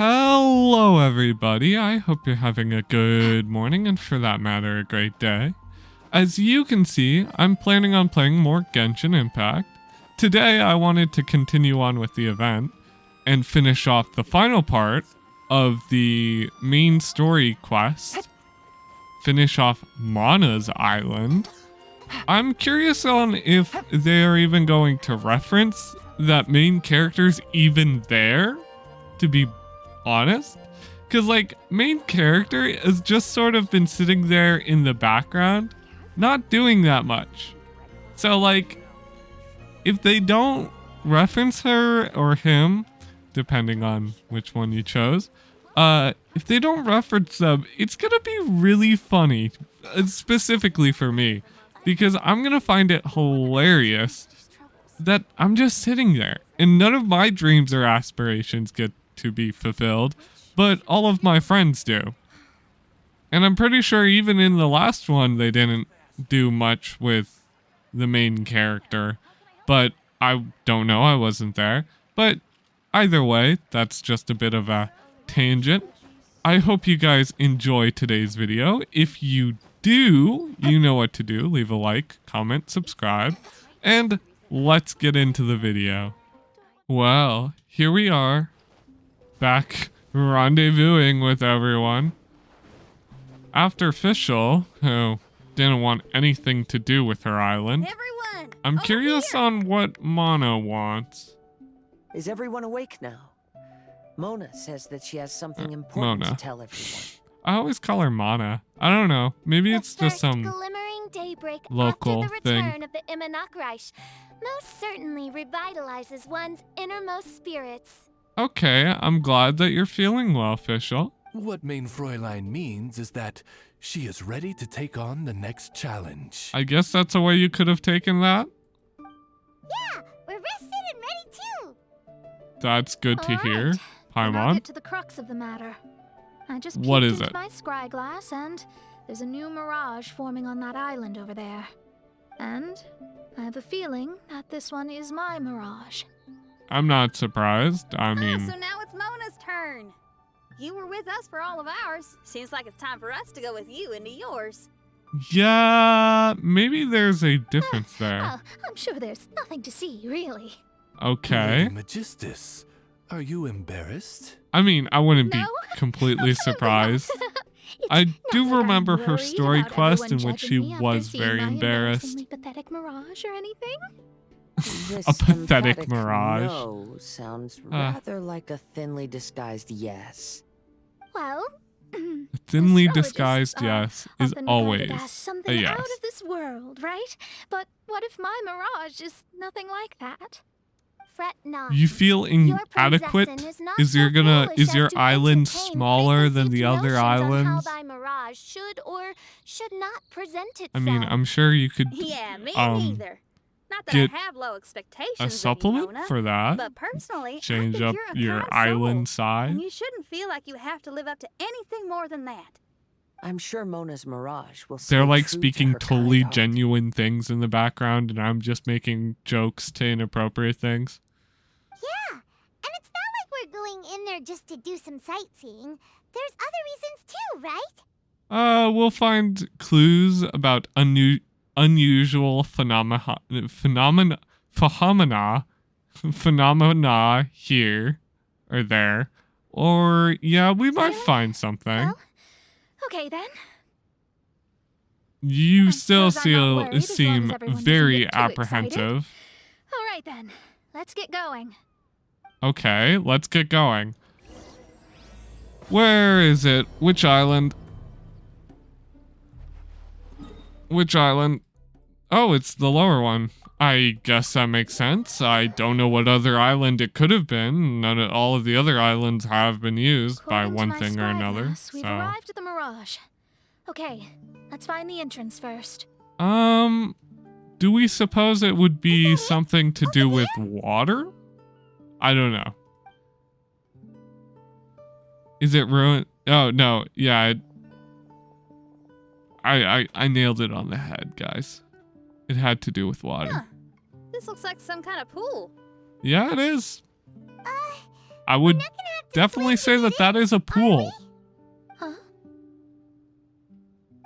Hello everybody, I hope you're having a good morning and for that matter a great day. As you can see, I'm planning on playing more Genshin Impact. Today I wanted to continue on with the event and finish off the final part of the main story quest. Finish off Mana's island. I'm curious on if they're even going to reference that main character's even there, to be honest, because like main character has just sort of been sitting there in the background not doing that much. So like if they don't reference her or him, depending on which one you chose, if they don't reference them, it's gonna be really funny, specifically for me, because I'm gonna find it hilarious that I'm just sitting there and none of my dreams or aspirations get to be fulfilled, but all of my friends do. And I'm pretty sure even in the last one they didn't do much with the main character, but I don't know, I wasn't there. But either way, that's just a bit of a tangent. I hope you guys enjoy today's video. If you do, you know what to do. Leave a like, comment, subscribe, and let's get into the video. Well, here we are, back rendezvousing with everyone. After Fischl, who didn't want anything to do with her island. Everyone, I'm curious on what Mana wants. Is everyone awake now? Mona says that she has something important Mona. to tell everyone. I always call her Mana. I don't know. Maybe it's just some glimmering daybreak local after the return thing. of the Immonachreich most certainly revitalizes one's innermost spirits. Okay, I'm glad that you're feeling well, Fischl. What Main Fräulein means is that she is ready to take on the next challenge. I guess that's a way you could have taken that. Yeah, we're rested and ready too. That's good to hear. I'll Paimon. get to the crux of the matter. I just What peeked is into it? my scry glass and there's a new mirage forming on that island over there. And I have a feeling that this one is my mirage. I'm not surprised. I mean, So now it's Mona's turn. You were with us for all of ours. Seems like it's time for us to go with you into yours. yeah, maybe there's a difference there. Well, I'm sure there's nothing to see, really. Okay. Lady Magistus, are you embarrassed? I mean, I wouldn't be No, completely absolutely surprised. It's I not do like I'm remember her worried story about quest in everyone which she judging me after was seeing very my embarrassed. embarrassingly pathetic mirage or anything. This A pathetic emphatic mirage. No sounds rather like a thinly disguised yes. Well, A thinly astrologists disguised are yes is often regarded always as a something yes. out of this world, right? But what if my mirage is nothing like that? Fret not. You feel Your inadequate? possession is not Is so your foolish is as your to island entertain smaller than the preconceived other notions on islands? how thy mirage should or should not present itself. I mean, I'm sure you could Yeah, me Um, neither. Not that get I have low expectations a of you, supplement Mona, for that. but personally, I Change think up you're a your kind island soul, size. and you shouldn't feel like you have to live up to anything more than that. I'm sure Mona's mirage will They're stay like true to speaking her totally kind heart. genuine things in the background, and I'm just making jokes to inappropriate things. Yeah, and it's not like we're going in there just to do some sightseeing. There's other reasons too, right? We'll find clues about unusual phenomena here or there. Or, yeah, we might find something. Well, okay then. You I still suppose I'm not worried as long seem as everyone doesn't very get too apprehensive. All right then, let's get going. Okay, let's get going. Where is it? Which island? Which island? Oh, it's the lower one. I guess that makes sense. I don't know what other island it could have been. All of the other islands have been used by According to one my thing or scry another. glass, we've So, arrived at the mirage. Okay, let's find the entrance first. do we suppose it would be something to do with water? I don't know. Is it ruined? Oh, no. Yeah. I nailed it on the head, guys. It had to do with water. Huh. This looks like some kind of pool. Yeah, it is. Uh, I would We're not gonna definitely say that that is a pool. Huh?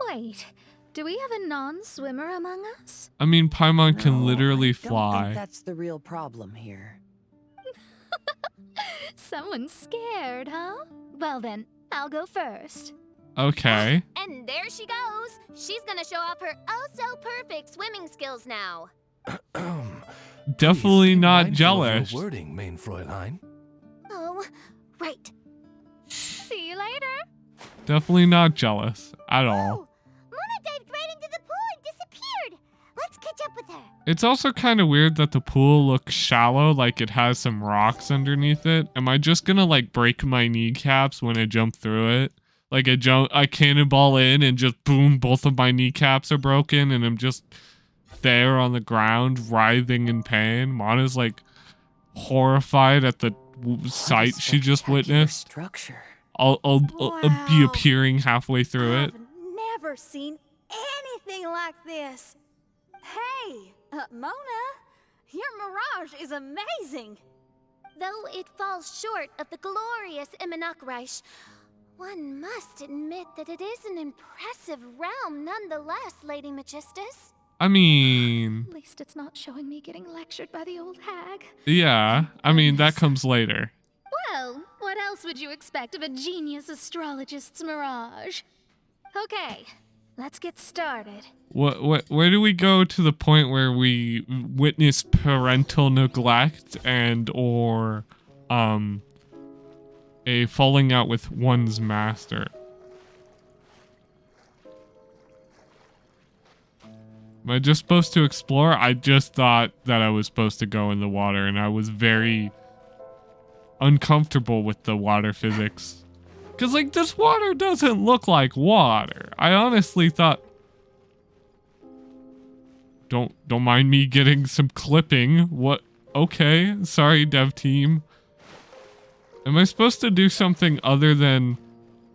Wait, do we have a non-swimmer among us? I mean, Paimon can No, literally I don't fly. think that's the real problem here. Someone's scared, huh? Well then, I'll go first. Okay. And there she goes. She's gonna show off her oh-so-perfect swimming skills now. Definitely Please be not mindful of jealous. your wording, main Fräulein. Oh, right. See you later. Definitely not jealous at all. Oh, Mona dived right into the pool and disappeared. Let's catch up with her. It's also kind of weird that the pool looks shallow, like it has some rocks underneath it. Am I just gonna like break my kneecaps when I jump through it? Like I cannonball in and just boom, both of my kneecaps are broken and I'm just there on the ground writhing in pain. Mona's like horrified at the sight she just Spectacular witnessed. Structure. I'll be Wow. appearing halfway through it. I've never seen anything like this. Hey, Mona, your mirage is amazing. Though it falls short of the glorious Immonakreich, one must admit that it is an impressive realm nonetheless, Lady Magistus. I mean, At least it's not showing me getting lectured by the old hag. yeah. I mean, that comes later. Well, what else would you expect of a genius astrologist's mirage? Okay, let's get started. Where do we go to the point where we witness parental neglect and or a falling out with one's master? Am I just supposed to explore? I just thought that I was supposed to go in the water and I was very uncomfortable with the water physics. Cause like this water doesn't look like water. I honestly thought, don't mind me getting some clipping. What? Okay, sorry dev team. Am I supposed to do something other than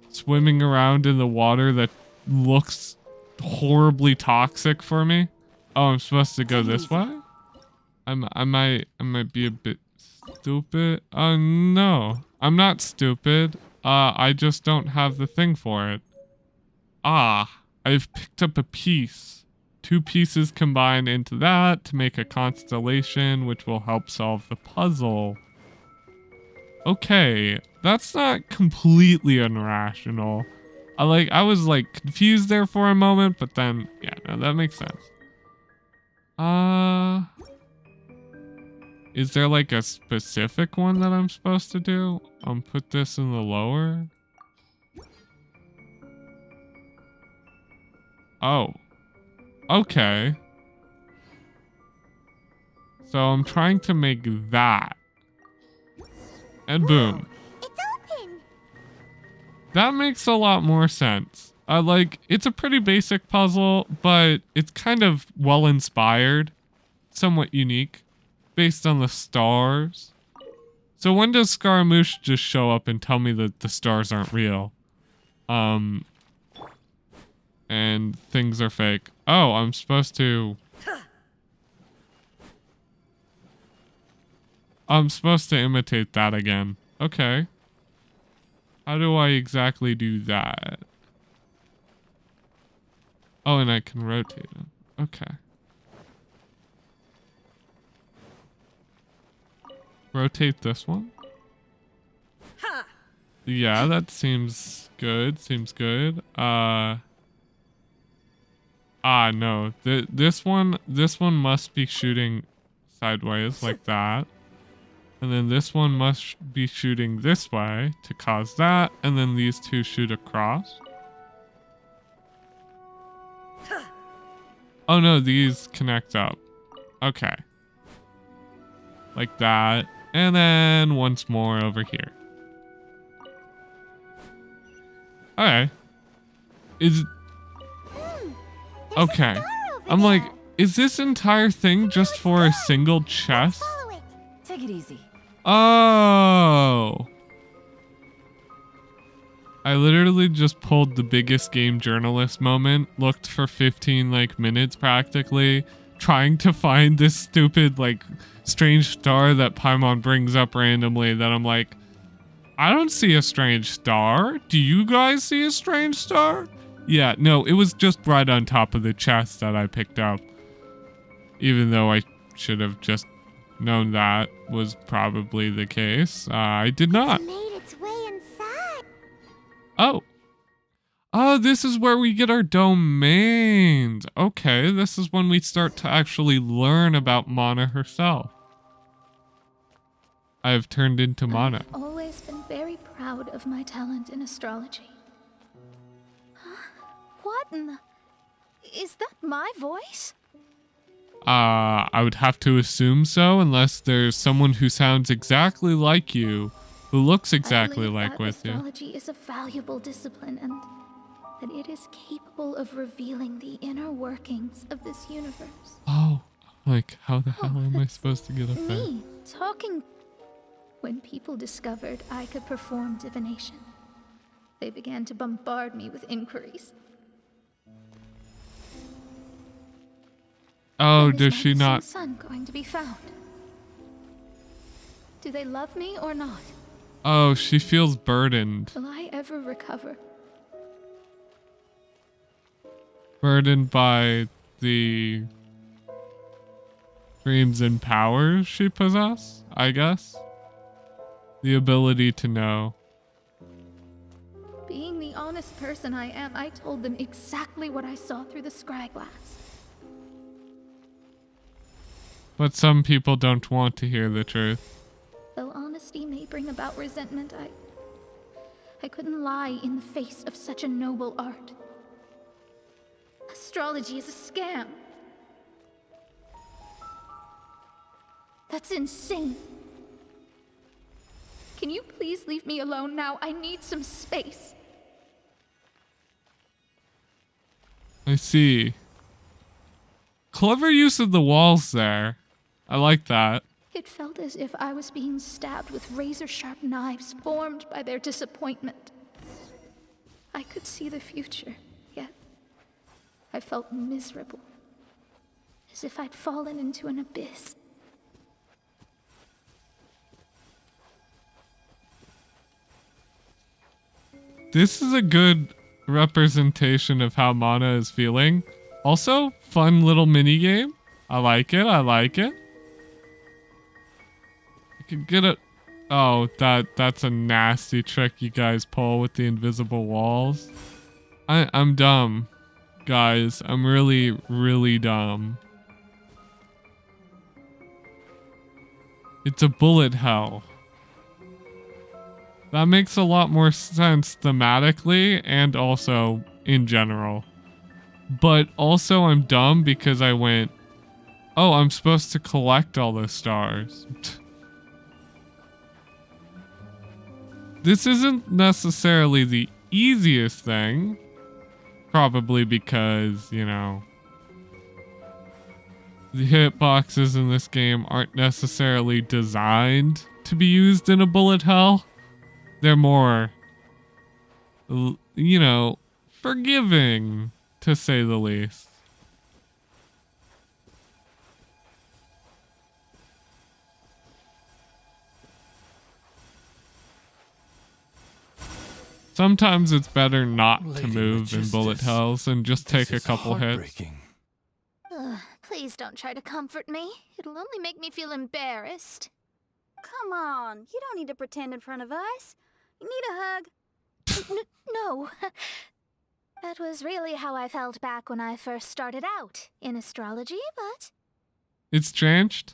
swimming around in the water that looks horribly toxic for me? Oh, I'm supposed to go this way? I might be a bit stupid. No, I'm not stupid. I just don't have the thing for it. Ah, I've picked up a piece. 2 pieces combine into that to make a constellation, which will help solve the puzzle. Okay, that's not completely irrational. I was like confused there for a moment, but then, yeah, no, that makes sense. Is there like a specific one that I'm supposed to do? Put this in the lower. Oh, okay. So I'm trying to make that. And boom. It's open. That makes a lot more sense. It's a pretty basic puzzle, but it's kind of well inspired, somewhat unique, based on the stars. So when does Scaramouche just show up and tell me that the stars aren't real? And things are fake. Oh, I'm supposed to imitate that again. Okay. How do I exactly do that? Oh, and I can rotate them. Okay. Rotate this one. Ha! Yeah, that seems good. Seems good. No. This one must be shooting sideways like that. And then this one must be shooting this way to cause that. And then these two shoot across. Oh no, these connect up. Okay. Like that. And then once more over here. Okay. Okay. I'm like, is this entire thing just for a single chest? Follow it. Take it easy. Oh. I literally just pulled the biggest game journalist moment, looked for 15 minutes practically, trying to find this stupid strange star that Paimon brings up randomly that I'm like, I don't see a strange star. Do you guys see a strange star? Yeah, no, it was just right on top of the chest that I picked up. Even though I should have just known that was probably the case. I did not. It's made its way inside. Oh. Oh, this is where we get our domains. Okay, this is when we start to actually learn about Mana herself. I have turned into Mana. I've always been very proud of my talent in astrology. Huh? What in the... Is that my voice? I would have to assume so, unless there's someone who sounds exactly like you, who looks exactly like with you. Astrology is a valuable discipline, and that it is capable of revealing the inner workings of this universe. Oh, like, how the hell am I supposed to get up there? Me talking. When people discovered I could perform divination, they began to bombard me with inquiries. Oh, When is does my she missing not? son going to be found? Do they love me or not? Oh, she feels burdened. Will I ever recover? Burdened by the dreams and powers she possesses, I guess. The ability to know. Being the honest person I am, I told them exactly what I saw through the scry glass. But some people don't want to hear the truth. Though honesty may bring about resentment, I couldn't lie in the face of such a noble art. Astrology is a scam. That's insane. Can you please leave me alone now? I need some space. I see. Clever use of the walls there. I like that. It felt as if I was being stabbed with razor-sharp knives formed by their disappointment. I could see the future, yet I felt miserable, as if I'd fallen into an abyss. This is a good representation of how Mana is feeling. Also, fun little mini game. I like it. I like it. I could get it. Oh, that's a nasty trick you guys pull with the invisible walls. I'm dumb, guys. I'm really, really dumb. It's a bullet hell. That makes a lot more sense thematically and also in general. But also I'm dumb because I went, oh, I'm supposed to collect all the stars. This isn't necessarily the easiest thing. Probably because, you know, the hitboxes in this game aren't necessarily designed to be used in a bullet hell. They're more, you know, forgiving, to say the least. Sometimes it's better not to Lady move in bullet Magistus, hells and just take a This is couple hits. heartbreaking. Please don't try to comfort me. It'll only make me feel embarrassed. Come on, you don't need to pretend in front of us. You need a hug. No. That was really how I felt back when I first started out in astrology, but It's changed?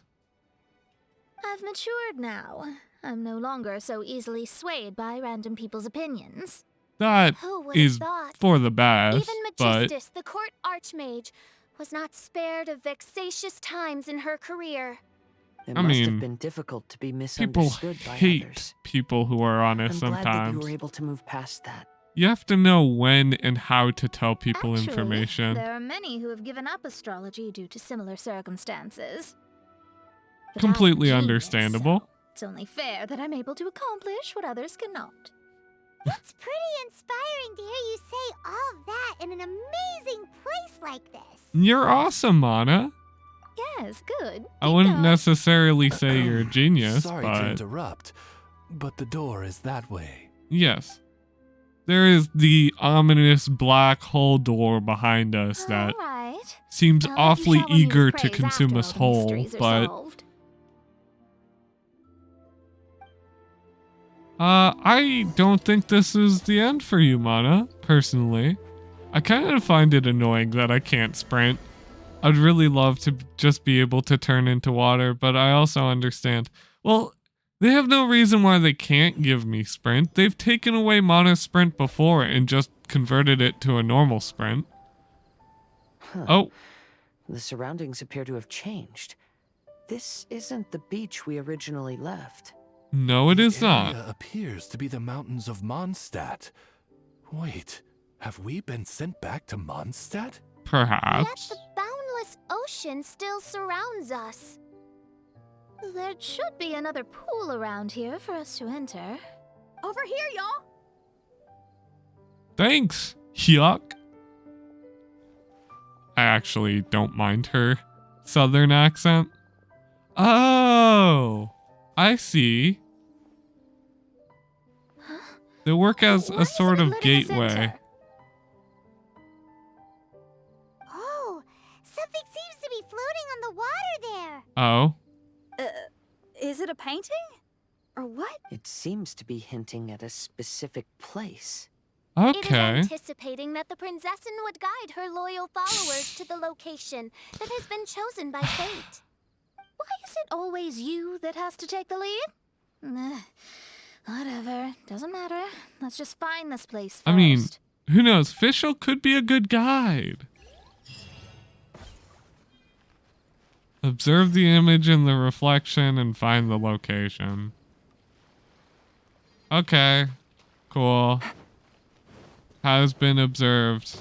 I've matured now. I'm no longer so easily swayed by random people's opinions. That Who would have is thought? for the best, Even but Magistus, the court archmage, was not spared of vexatious times in her career. It I must mean, have been difficult to be people misunderstood by hate others. people who are honest I'm glad that you sometimes. were able to move past that. You have to know when and how to tell people Actually, information. there are many who have given up astrology due to similar circumstances. But Completely I'm a genius, understandable. so it's only fair that I'm able to accomplish what others cannot. It's pretty inspiring to hear you say all that in an amazing place like this. You're awesome, Mana. Yes, good. I Keep wouldn't going. necessarily say you're a genius, Sorry to but interrupt, But the door is that way. Yes. There is the ominous black hole door behind us that All right. seems I'll let you awfully shower me with eager to praise consume after us all the whole, mysteries are but solved. I don't think this is the end for you, Mana, personally. I kind of find it annoying that I can't sprint. I'd really love to just be able to turn into water, but I also understand. Well, they have no reason why they can't give me sprint. They've taken away Mana's sprint before and just converted it to a normal sprint. Huh. Oh, The surroundings appear to have changed. This isn't the beach we originally left. no, it is The not. area appears to be the mountains of Mondstadt. Wait, have we been sent back to Mondstadt? Yet Perhaps. the boundless ocean still surrounds us. There should be another pool around here for us to enter. Over here, y'all. Thanks, Yuck. I actually don't mind her southern accent. Oh, I see. They work as Why a isn't sort it of letting us gateway. enter? Oh, something seems to be floating on the water there. Oh, Is it a painting? Or what? It seems to be hinting at a specific place. It is okay. anticipating that the princessin would guide her loyal followers to the location that has been chosen by fate. Why is it always you that has to take the lead? Whatever, doesn't matter. Let's just find this place first. I mean, who knows? Fischl could be a good guide. Observe the image in the reflection and find the location. Okay, cool. Has been observed.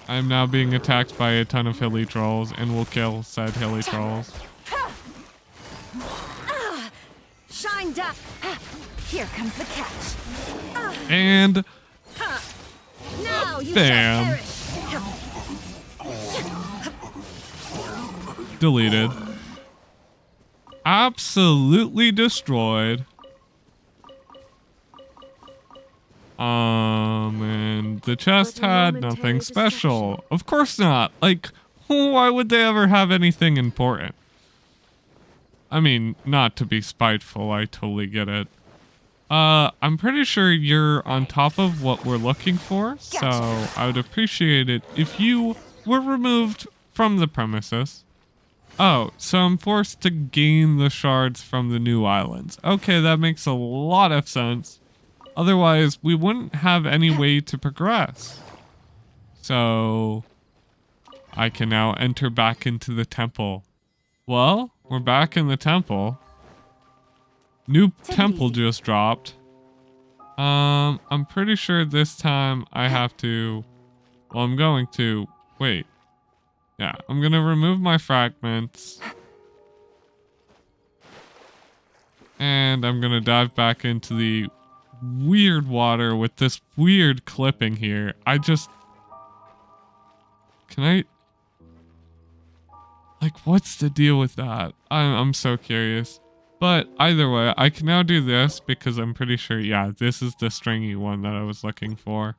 I'm now being attacked by a ton of hilly trolls and will kill said hilly trolls. Shined up. Here comes the catch. And Now you bam. shall perish. Deleted. Absolutely destroyed. And the chest But a had momentary nothing special. distraction. Of course not. Like, why would they ever have anything important? I mean, not to be spiteful, I totally get it. I'm pretty sure you're on top of what we're looking for, so I would appreciate it if you were removed from the premises. Oh, so I'm forced to gain the shards from the new islands. Okay, that makes a lot of sense. Otherwise, we wouldn't have any way to progress. So, I can now enter back into the temple. Well, we're back in the temple. New temple just dropped. I'm pretty sure this time I have to... Well, I'm going to... Wait. Yeah, I'm gonna remove my fragments. And I'm gonna dive back into the weird water with this weird clipping here. I just... Can I... Like, what's the deal with that? I'm so curious. But either way, I can now do this because I'm pretty sure, yeah, this is the stringy one that I was looking for.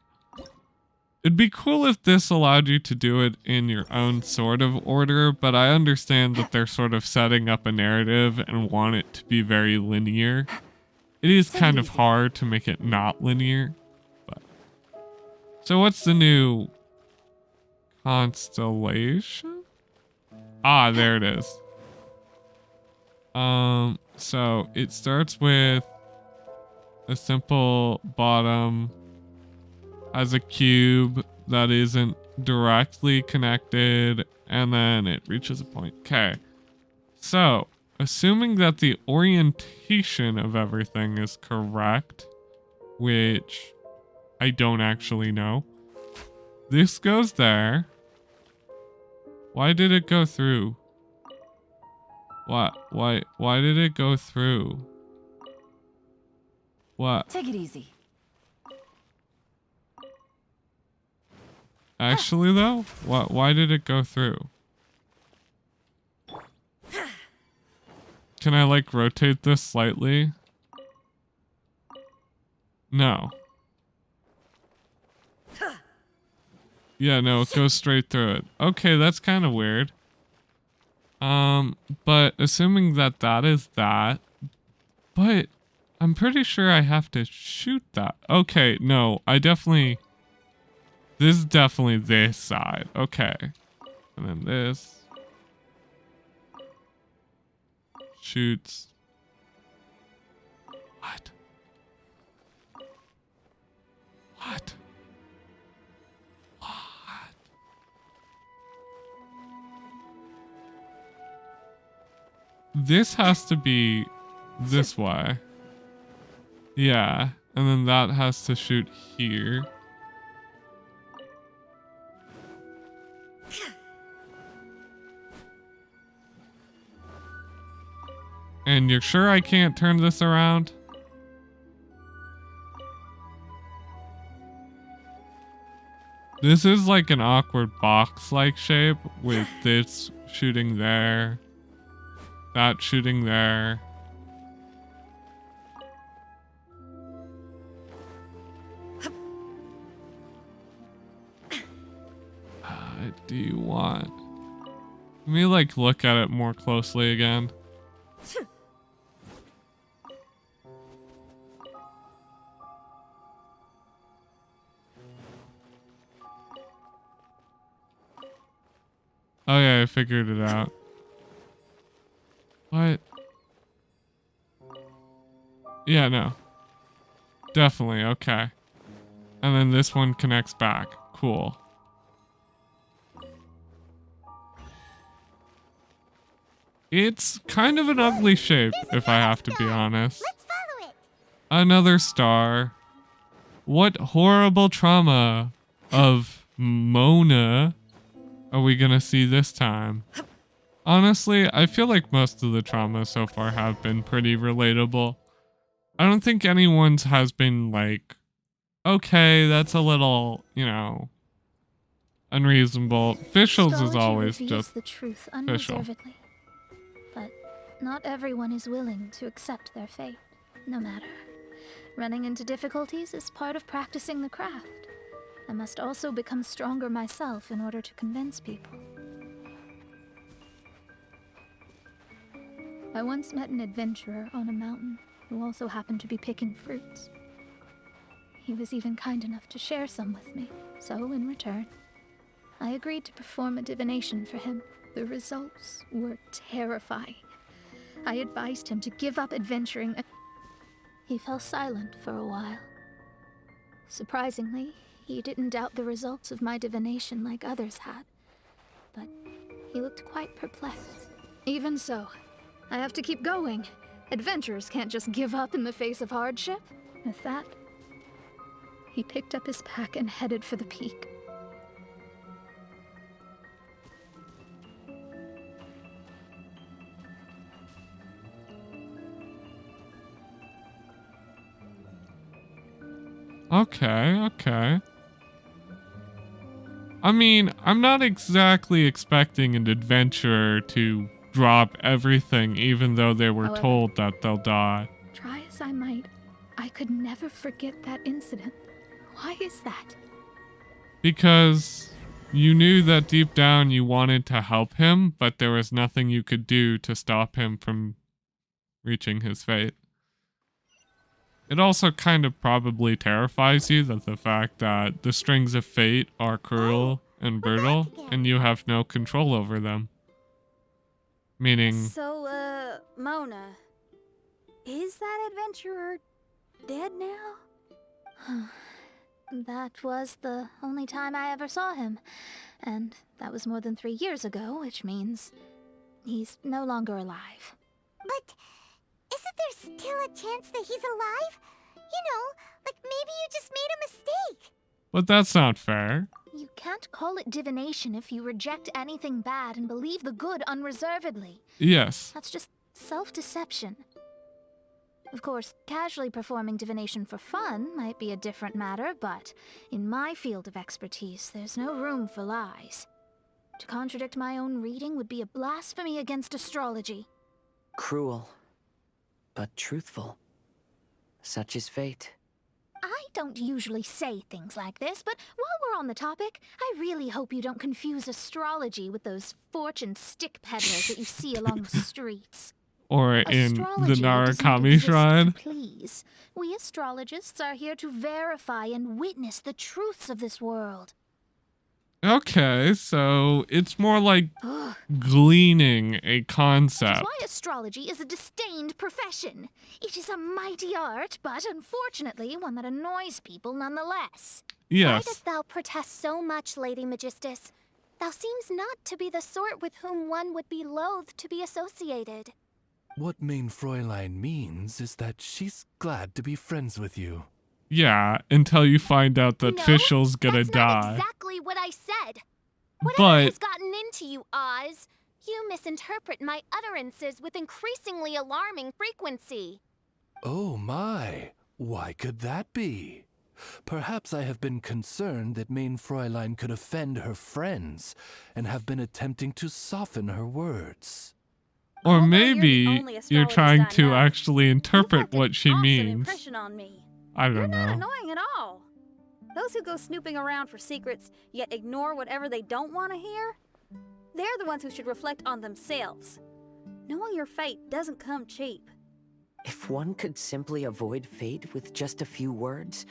It'd be cool if this allowed you to do it in your own sort of order, but I understand that they're sort of setting up a narrative and want it to be very linear. It is kind of hard to make it not linear, but... So what's the new constellation? Ah, there it is. So it starts with a simple bottom as a cube that isn't directly connected, and then it reaches a point. Okay. So, assuming that the orientation of everything is correct, which I don't actually know, this goes there. Why did it go through? What? Why did it go through? What? Take it easy. Actually though? Why did it go through? Can I like rotate this slightly? No. Yeah, no, it goes straight through it. Okay, that's kind of weird. But assuming that that is that, but I'm pretty sure I have to shoot that. Okay, no, I definitely, this is definitely this side. Okay. And then this. Shoots. What? What? What? This has to be this way. Yeah, and then that has to shoot here. And you're sure I can't turn this around? This is like an awkward box-like shape with this shooting there, that shooting there. Do you want? Let me like look at it more closely again. Oh yeah, I figured it out. What? Yeah, no. Definitely, okay. And then this one connects back. Cool. It's kind of an ugly shape, if I have to be honest. Let's follow it. Another star. What horrible trauma of Mona are we gonna see this time? Honestly, I feel like most of the trauma so far have been pretty relatable. I don't think anyone's has been like, okay, that's a little, you know, unreasonable. Fischl's is Astrology always reveals just the truth Fischl. unreservedly. But not everyone is willing to accept their fate, no matter. Running into difficulties is part of practicing the craft. I must also become stronger myself in order to convince people. I once met an adventurer on a mountain who also happened to be picking fruits. He was even kind enough to share some with me, so in return, I agreed to perform a divination for him. The results were terrifying. I advised him to give up adventuring. He fell silent for a while. Surprisingly, he didn't doubt the results of my divination like others had, but he looked quite perplexed. Even so, I have to keep going. Adventurers can't just give up in the face of hardship. With that, he picked up his pack and headed for the peak. Okay. I mean, I'm not exactly expecting an adventurer to drop everything even though they were However, told that they'll die. Try as I might, I could never forget that incident. Why is that? Because you knew that deep down you wanted to help him, but there was nothing you could do to stop him from reaching his fate. It also kind of probably terrifies you that the fact that the strings of fate are cruel and brutal and you have no control over them. Meaning... So, Mona, is that adventurer dead now? That was the only time I ever saw him, and that was more than 3 years ago, which means he's no longer alive. But isn't there still a chance that he's alive? You know, like maybe you just made a mistake. But that's not fair. You can't call it divination if you reject anything bad and believe the good unreservedly. Yes. That's just self-deception. Of course, casually performing divination for fun might be a different matter, but in my field of expertise, there's no room for lies. To contradict my own reading would be a blasphemy against astrology. Cruel, but truthful. Such is fate. I don't usually say things like this, but while we're on the topic, I really hope you don't confuse astrology with those fortune stick peddlers that you see along the streets. Or in the Astrology doesn't Narukami exist Shrine. to please. We astrologists are here to verify and witness the truths of this world. Okay, so it's more like Ugh. gleaning a That concept. is why astrology is a disdained profession. It is a mighty art, but unfortunately one that annoys people nonetheless. Why Yes. dost thou protest so much, Lady Magistus? Thou seems not to be the sort with whom one would be loath to be associated. What Mein Fräulein means is that she's glad to be friends with you. Yeah, until you find out that No, Fischl's gonna that's not die. exactly what I said. Whatever But has gotten into you, Oz? You misinterpret my utterances with increasingly alarming frequency. Oh my, why could that be? Perhaps I have been concerned that Mein Fräulein could offend her friends and have been attempting to soften her words. or Although maybe you're the only you're astrologist trying I to know, actually You've interpret left an what she awesome means. impression on me. I You're don't not know. annoying at all. Those who go snooping around for secrets, yet ignore whatever they don't want to hear, they're the ones who should reflect on themselves. Knowing your fate doesn't come cheap. If one could simply avoid fate with just a few words,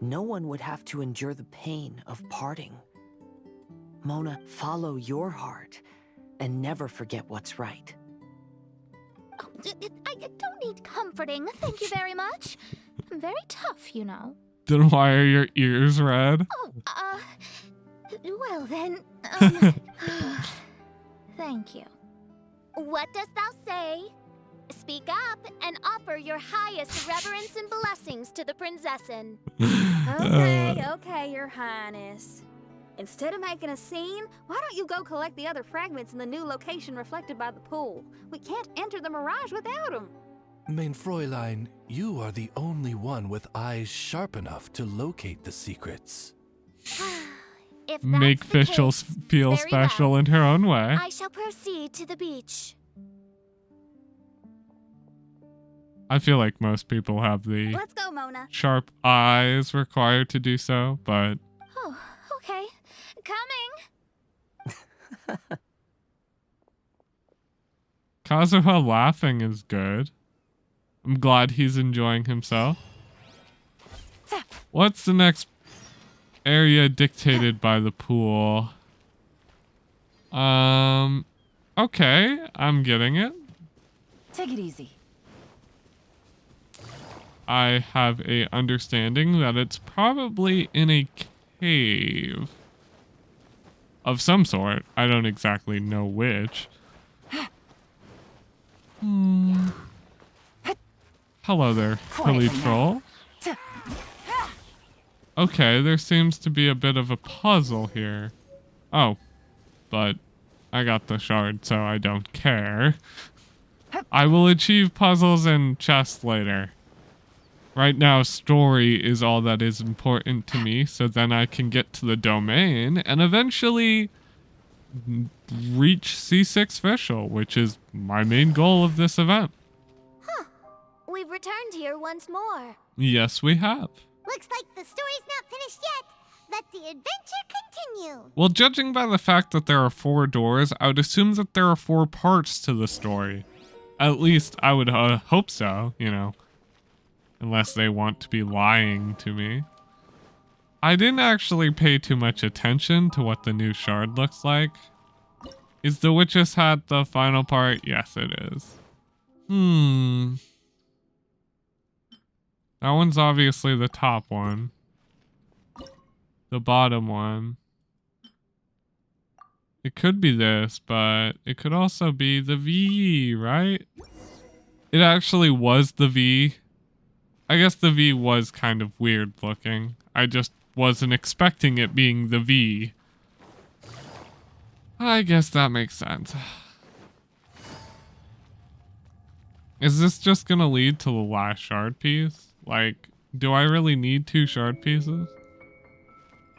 no one would have to endure the pain of parting. Mona, follow your heart and never forget what's right. Oh, I don't need comforting, thank you very much. I'm very tough, you know. Then why are your ears red? Oh, well then, thank you. What dost thou say? Speak up and offer your highest reverence and blessings to the prinzessin. Okay, Your Highness. Instead of making a scene, why don't you go collect the other fragments in the new location reflected by the pool? We can't enter the mirage without them. Mein Fräulein, you are the only one with eyes sharp enough to locate the secrets. If Make that's the Fischl case, feel very special well. in her own way. I shall proceed to the beach. I feel like most people have the Let's go, Mona. sharp eyes required to do so, but Oh, okay. Coming! Kazuha laughing is good. I'm glad he's enjoying himself. What's the next area dictated by the pool? Okay, I'm getting it. Take it easy. I have a understanding that it's probably in a cave of some sort. I don't exactly know which. Hello there, hilly troll. Okay, there seems to be a bit of a puzzle here. Oh, but I got the shard, so I don't care. I will achieve puzzles and chests later. Right now, story is all that is important to me, so then I can get to the domain and eventually reach C6 Fischl, which is my main goal of this event. We've returned here once more. Yes, we have. Looks like the story's not finished yet. Let the adventure continue. Well, judging by the fact that there are 4 doors, I would assume that there are 4 parts to the story. At least I would hope so, you know. Unless they want to be lying to me. I didn't actually pay too much attention to what the new shard looks like. Is the Witch's Hat the final part? Yes, it is. That one's obviously the top one. The bottom one. It could be this, but it could also be the V, right? It actually was the V. I guess the V was kind of weird looking. I just wasn't expecting it being the V. I guess that makes sense. Is this just gonna lead to the last shard piece? Like, do I really need 2 shard pieces?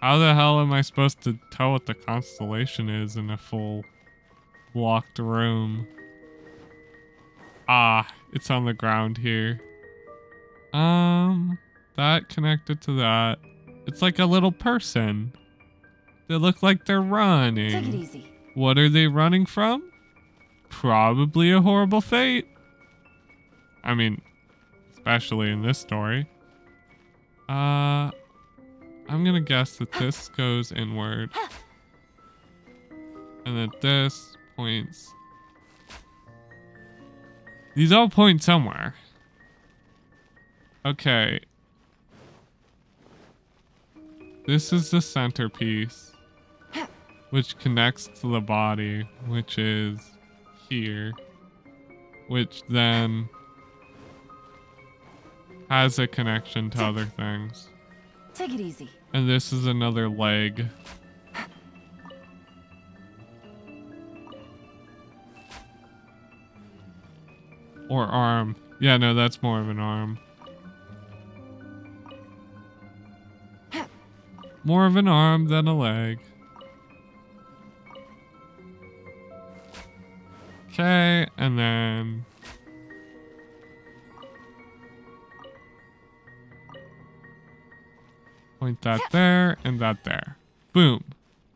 How the hell am I supposed to tell what the constellation is in a full blocked room? Ah, it's on the ground here. That connected to that. It's like a little person. They look like they're running. Take it easy. What are they running from? Probably a horrible fate. I mean, especially in this story. I'm gonna guess that this goes inward. And that this points. These all point somewhere. Okay. This is the centerpiece, which connects to the body, which is here, which then has a connection to other things. Take it easy. And this is another leg. Or arm. Yeah, no, that's more of an arm. More of an arm than a leg. Okay, and then point that there and that there. Boom.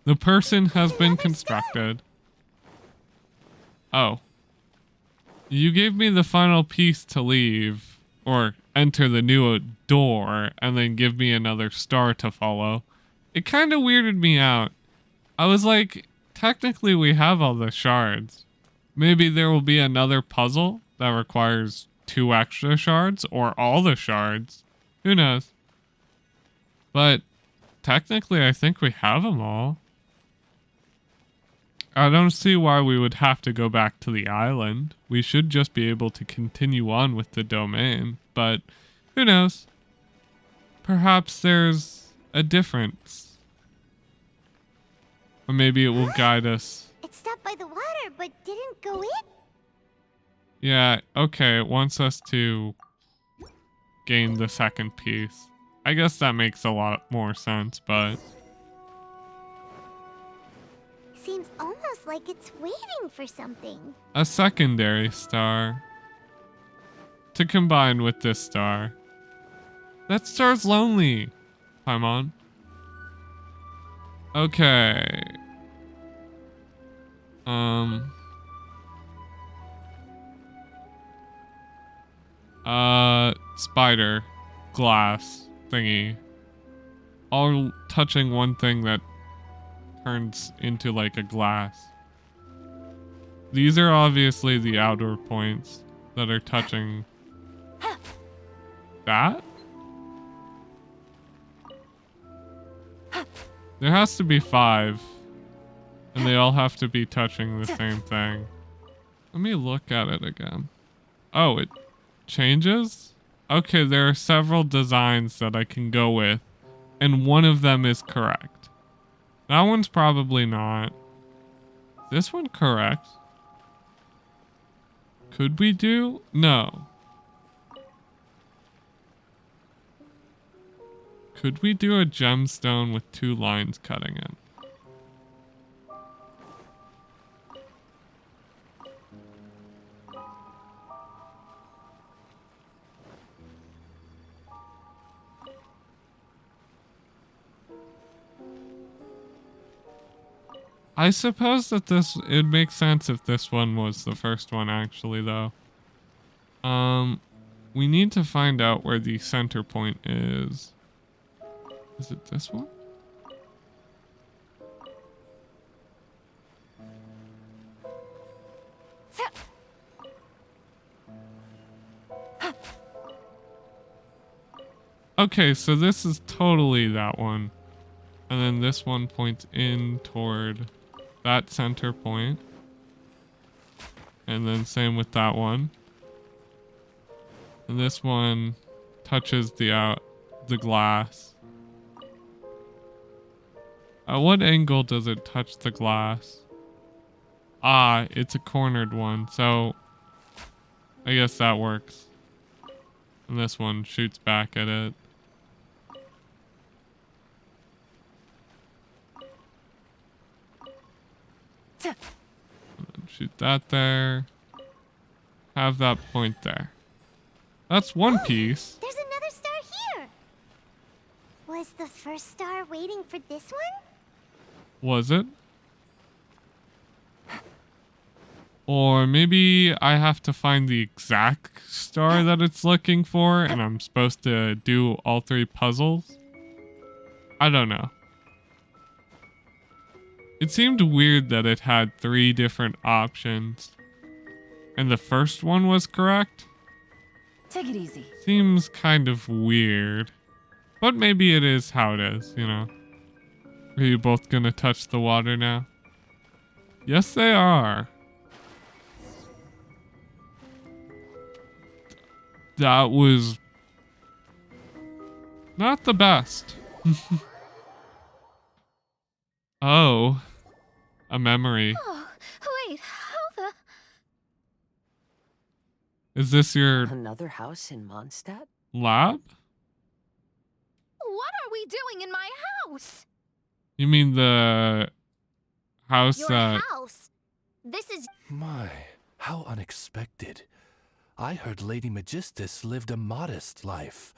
The person has been constructed. Oh. You gave me the final piece to leave or enter the new door and then give me another star to follow. It kind of weirded me out. I was like, technically we have all the shards. Maybe there will be another puzzle that requires 2 extra shards or all the shards. Who knows? But technically I think we have them all. I don't see why we would have to go back to the island. We should just be able to continue on with the domain, but who knows? Perhaps there's a difference. Or maybe it will guide us. It stopped by the water, but didn't go in? Yeah, okay, it wants us to gain the second piece. I guess that makes a lot more sense, but Seems almost like it's waiting for something. a secondary star to combine with this star. That star's lonely, Paimon. Okay. Spider glass thingy. All touching one thing that turns into like a glass. These are obviously the outer points that are touching that. There has to be 5, and they all have to be touching the same thing. Let me look at it again. Oh, it changes? Okay, there are several designs that I can go with, and one of them is correct. That one's probably not. Is this one correct? Could we do? No. Could we do a gemstone with 2 lines cutting it? I suppose that it makes sense if this one was the first one actually though. We need to find out where the center point is. Is it this one? Okay, so this is totally that one. And then this one points in toward that center point. And then same with that one. And this one touches the glass. At what angle does it touch the glass? Ah, it's a cornered one, so I guess that works. And this one shoots back at it. And then shoot that there. have that point there. That's one piece. There's another star here. Was the first star waiting for this one? Was it? Or maybe I have to find the exact star that it's looking for and I'm supposed to do all 3 puzzles? I don't know. It seemed weird that it had 3 different options. And the first one was correct? Take it easy. Seems kind of weird. But maybe it is how it is, you know? Are you both gonna touch the water now? Yes, they are. That was not the best. Oh, a memory. Oh, wait, how the... Is this your Another house in Mondstadt? lab? What are we doing in my house? You mean the house Your that... house. This is... My, how unexpected. I heard Lady Magistus lived a modest life,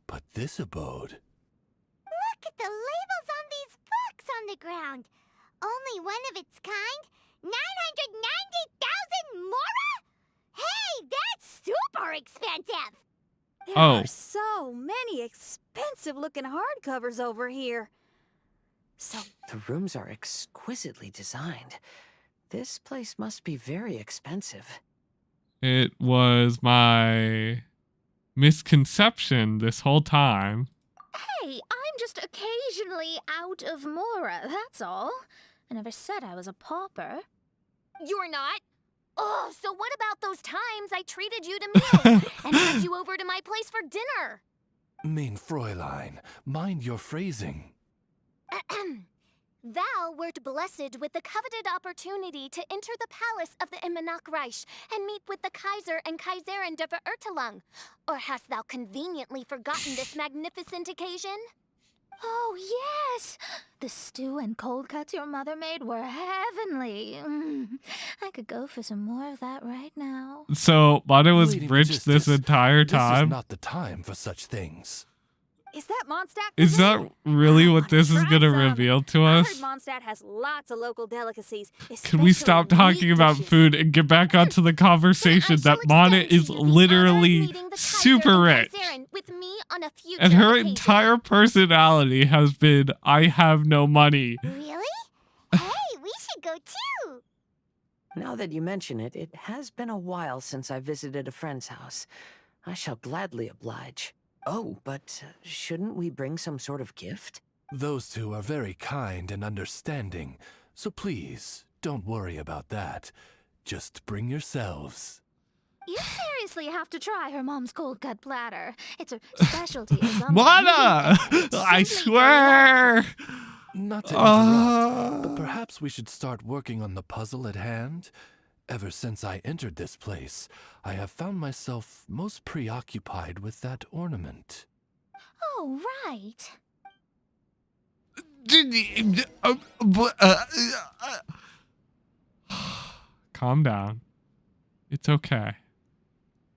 but this abode... Look at the labels on these books on the ground. Only one of its kind? 990,000 mora? Hey, that's super expensive! There Oh. are so many expensive-looking hardcovers over here. So, The rooms are exquisitely designed. This place must be very expensive. It was my misconception this whole time. Hey, I'm just occasionally out of mora, that's all. I never said I was a pauper. You're not? Oh, so what about those times I treated you to meals and had you over to my place for dinner? Mein Fräulein, mind your phrasing. Thou wert blessed with the coveted opportunity to enter the palace of the Immenachreich and meet with the Kaiser and Kaiserin DeviantArt. Or hast thou conveniently forgotten this magnificent occasion? Oh, yes! The stew and cold cuts your mother made were heavenly. I could go for some more of that right now. So, Mata was Lady rich this Magistus, entire This is time? not the time for such things. is that Mondstadt? Is cuisine? that really what this is Try gonna some. reveal to I us? heard Mondstadt has lots of local delicacies. Can we stop especially talking meat about dishes. food and get back onto the conversation I shall that Mana extend to is you the honor of literally meeting the Kaiser super and rich? Kaiserin with me on a future And her occasion. entire personality has been, I have no money. Really? Hey, we should go too! Now that you mention it, it has been a while since I visited a friend's house. I shall gladly oblige. Oh, but shouldn't we bring some sort of gift? Those two are very kind and understanding, so please, don't worry about that. Just bring yourselves. You seriously have to try her mom's cold cut platter. It's a specialty. As Mana! I swear! Not to interrupt, but perhaps we should start working on the puzzle at hand? Ever since I entered this place, I have found myself most preoccupied with that ornament. Oh, right. Calm down. It's okay.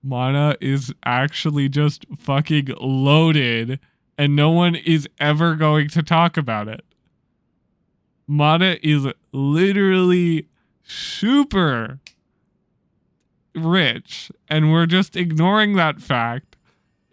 Mana is actually just fucking loaded, and no one is ever going to talk about it. Mana is literally super rich, and we're just ignoring that fact.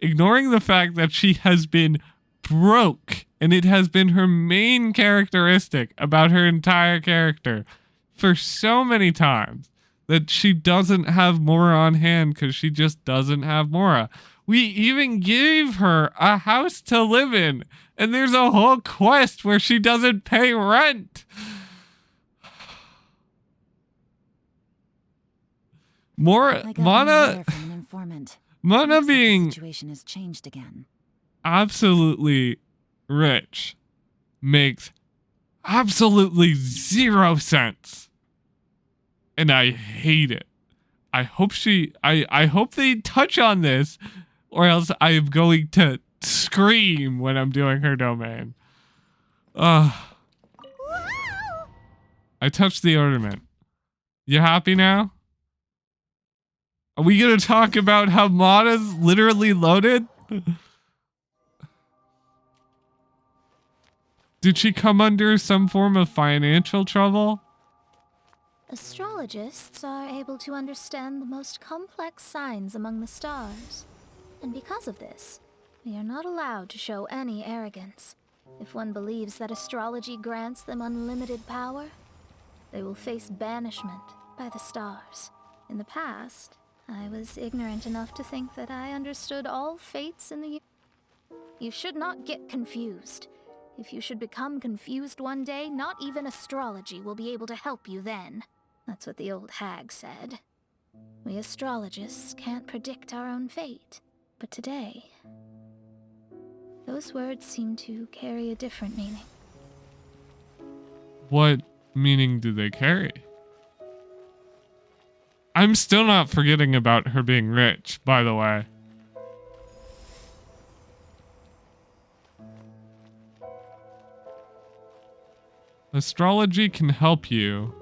Ignoring the fact that she has been broke, and it has been her main characteristic about her entire character for so many times that she doesn't have Mora on hand because she just doesn't have Mora. We even gave her a house to live in, and there's a whole quest where she doesn't pay rent. I got Mana a letter from an informant. Mana Looks like the being situation has changed again. absolutely rich makes absolutely 0 sense. And I hate it. I hope I hope they touch on this, or else I am going to scream when I'm doing her domain. I touched the ornament. You happy now? Are we gonna talk about how Mana's literally loaded? Did she come under some form of financial trouble? Astrologists are able to understand the most complex signs among the stars. And because of this, we are not allowed to show any arrogance. If one believes that astrology grants them unlimited power, they will face banishment by the stars. In the past, I was ignorant enough to think that I understood all fates in the... You should not get confused. If you should become confused one day, not even astrology will be able to help you then. That's what the old hag said. We astrologists can't predict our own fate. But today, those words seem to carry a different meaning. What meaning do they carry? I'm still not forgetting about her being rich, by the way. Astrology can help you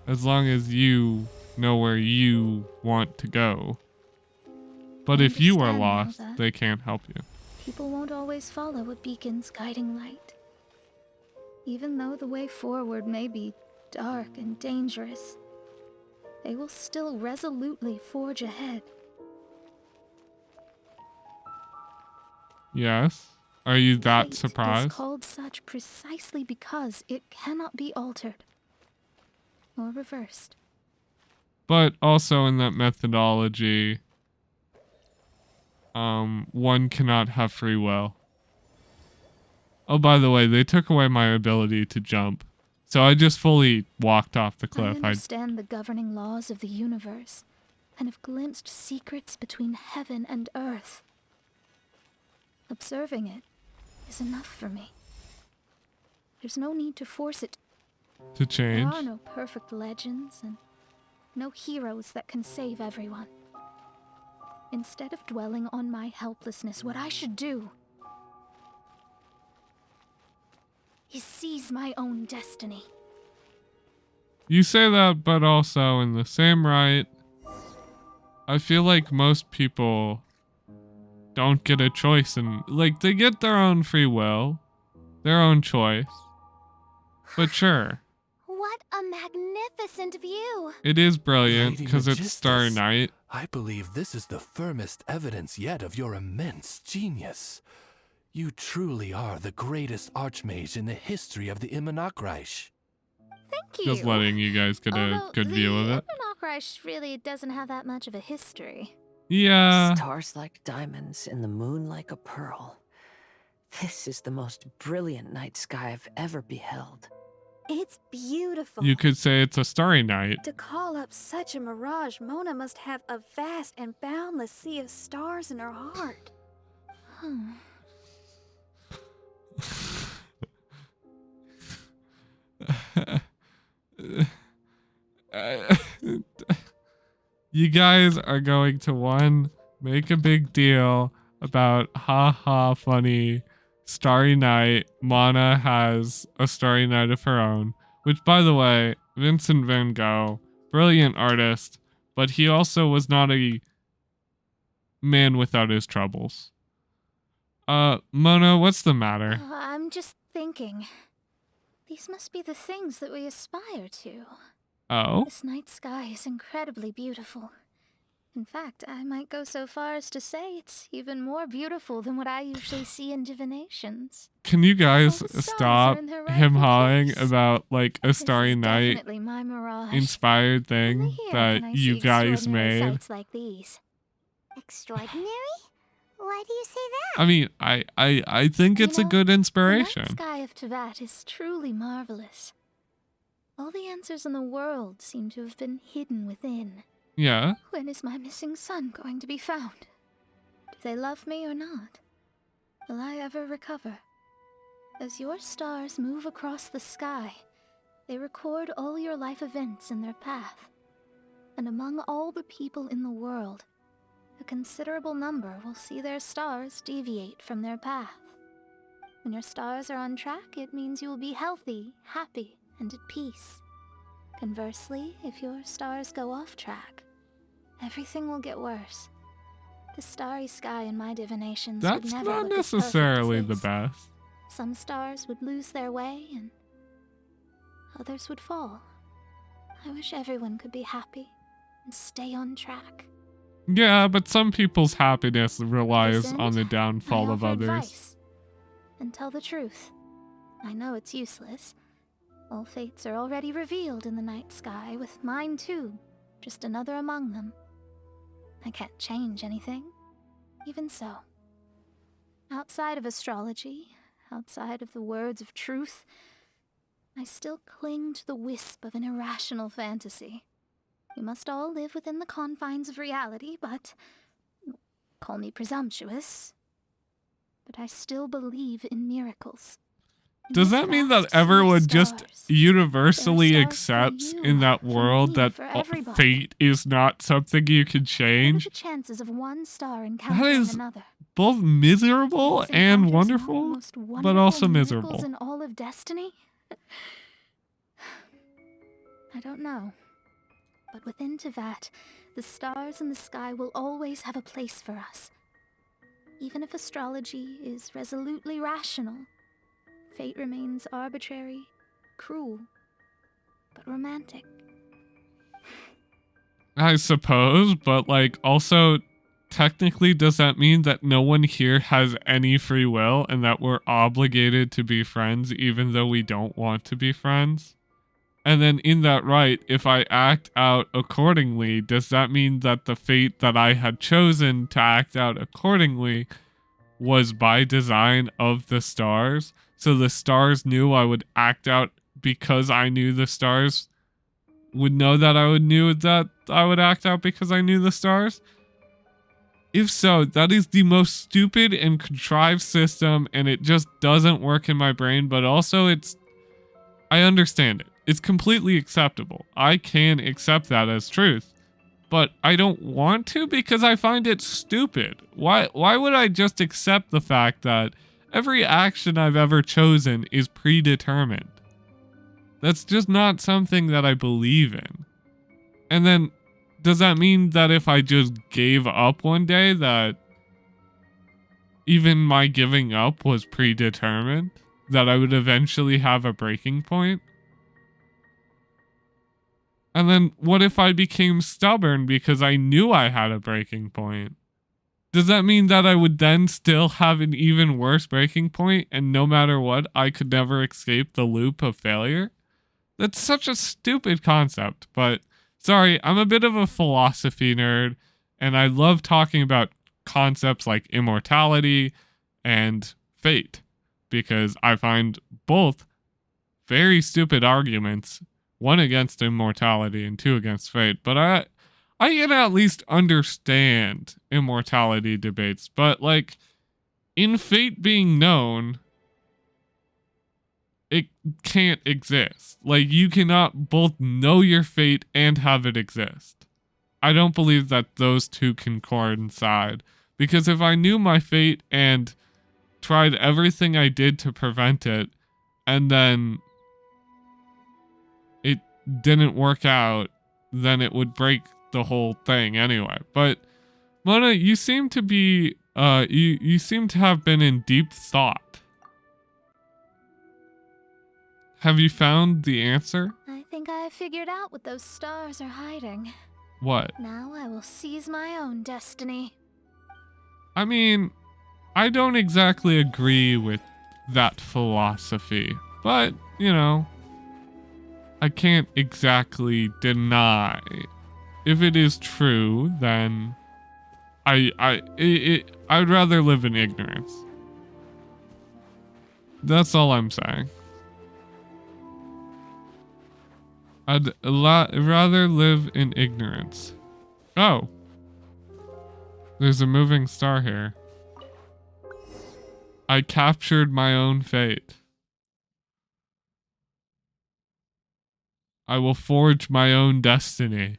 as long as you know where you want to go. But if you are lost, they can't help you. People won't always follow a beacon's guiding light. Even though the way forward may be dark and dangerous, they will still resolutely forge ahead. Yes? Are you that Fate surprised? is called such precisely because it cannot be altered or reversed. But also in that methodology, one cannot have free will. Oh, by the way, they took away my ability to jump. So I just fully walked off the cliff. I understand the governing laws of the universe and have glimpsed secrets between heaven and earth. Observing it is enough for me. There's no need to force it to change. There are no perfect legends and no heroes that can save everyone. Instead of dwelling on my helplessness, what I should do is seize my own destiny. You say that, but also in the same right, I feel like most people don't get a choice, and like they get their own free will, their own choice. But sure. What a magnificent view. It is brilliant Lady because it's Magistus, Starry Night. I believe this is the firmest evidence yet of your immense genius. You truly are the greatest archmage in the history of the Immonakreich. Thank you. Just letting you guys get a good view of it. Immonakreich really doesn't have that much of a history. Yeah. Stars like diamonds and the moon like a pearl. This is the most brilliant night sky I've ever beheld. It's beautiful. You could say it's a starry night. To call up such a mirage, Mona must have a vast and boundless sea of stars in her heart. You guys are going to make a big deal about haha funny Starry Night. Mana has a Starry Night of her own, which, by the way, Vincent van Gogh, brilliant artist, but he also was not a man without his troubles. Mona, what's the matter? I'm just thinking. These must be the things that we aspire to. Oh? This night sky is incredibly beautiful. In fact, I might go so far as to say it's even more beautiful than what I usually see in divinations. Can you guys All the stars stop are in their him rightful hawing place. about like a This Starry is Night definitely my mirage. inspired Only thing here that can I you see guys extraordinary made? sights like these. Extraordinary? Why do you say that? I mean, I think it's a good The inspiration. night sky of Teyvat is truly marvelous. All the answers in the world seem to have been hidden within. Yeah. When is my missing son going to be found? Do they love me or not? Will I ever recover? As your stars move across the sky, they record all your life events in their path. And among all the people in the world, a considerable number will see their stars deviate from their path. When your stars are on track, it means you will be healthy, happy, and at peace. Conversely, if your stars go off track, everything will get worse. The starry sky in my divinations would That's never not look as perfect as necessarily the this. best. Some stars would lose their way and others would fall. I wish everyone could be happy and stay on track. Yeah, but some people's happiness relies Listen, on the I downfall of offer others. advice. And tell the truth. I know it's useless. All fates are already revealed in the night sky, with mine too, just another among them. I can't change anything. Even so. Outside of astrology, outside of the words of truth, I still cling to the wisp of an irrational fantasy. We must all live within the confines of reality, but... call me presumptuous. But I still believe in miracles. Does that mean that everyone just universally accepts in that world that fate is not something you can change? What are the chances of one star That encountering is another? both miserable These and encounters wonderful, mark the most but wonderful also miracles miserable. in all of destiny? I don't know. But within Tevat, the stars in the sky will always have a place for us. Even if astrology is resolutely rational, fate remains arbitrary, cruel, but romantic. I suppose, but like also technically does that mean that no one here has any free will and that we're obligated to be friends even though we don't want to be friends? And then in that right, if I act out accordingly, does that mean that the fate that I had chosen to act out accordingly was by design of the stars? So the stars knew I would act out because I knew the stars would know that I would act out because I knew the stars? If so, that is the most stupid and contrived system, and it just doesn't work in my brain, but also I understand it. It's completely acceptable. I can accept that as truth, but I don't want to because I find it stupid. Why would I just accept the fact that every action I've ever chosen is predetermined? That's just not something that I believe in. And then, does that mean that if I just gave up one day, that even my giving up was predetermined? That I would eventually have a breaking point? And then, what if I became stubborn because I knew I had a breaking point? Does that mean that I would then still have an even worse breaking point, and no matter what, I could never escape the loop of failure? That's such a stupid concept, but sorry, I'm a bit of a philosophy nerd, and I love talking about concepts like immortality and fate, because I find both very stupid arguments, one against immortality and two against fate, but I can at least understand immortality debates, but like, in fate being known, it can't exist. Like, you cannot both know your fate and have it exist. I don't believe that those two can coincide, because if I knew my fate and tried everything I did to prevent it, and then it didn't work out, then it would break the whole thing anyway. But Mona, you seem to be you seem to have been in deep thought. Have you found the answer? I think I have figured out what those stars are hiding. What? Now I will seize my own destiny. I mean, I don't exactly agree with that philosophy, but, you know, I can't exactly deny. If it is true, then I'd rather live in ignorance. That's all I'm saying. I'd rather live in ignorance. Oh. There's a moving star here. I captured my own fate. I will forge my own destiny.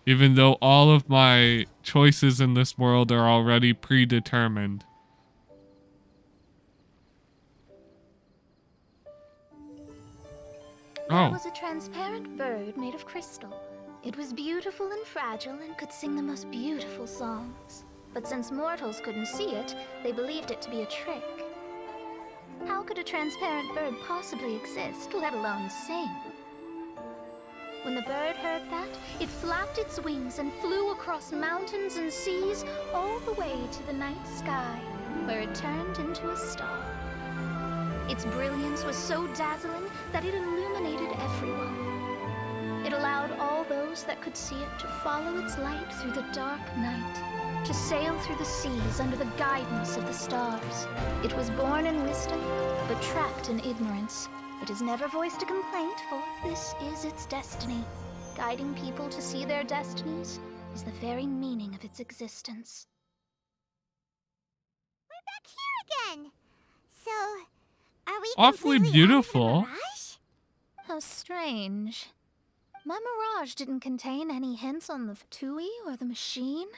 Even though all of my choices in this world are already predetermined. That Oh. was a transparent bird made of crystal. It was beautiful and fragile and could sing the most beautiful songs. But since mortals couldn't see it, they believed it to be a trick. How could a transparent bird possibly exist, let alone sing? When the bird heard that, it flapped its wings and flew across mountains and seas all the way to the night sky, where it turned into a star. Its brilliance was so dazzling that it illuminated everyone. It allowed all those that could see it to follow its light through the dark night, to sail through the seas under the guidance of the stars. It was born in wisdom, but trapped in ignorance. It has never voiced a complaint, for this is its destiny. Guiding people to see their destinies is the very meaning of its existence. We're back here again. So, are we Awfully completely beautiful. out of the mirage? How strange. My mirage didn't contain any hints on the Fatui or the machine.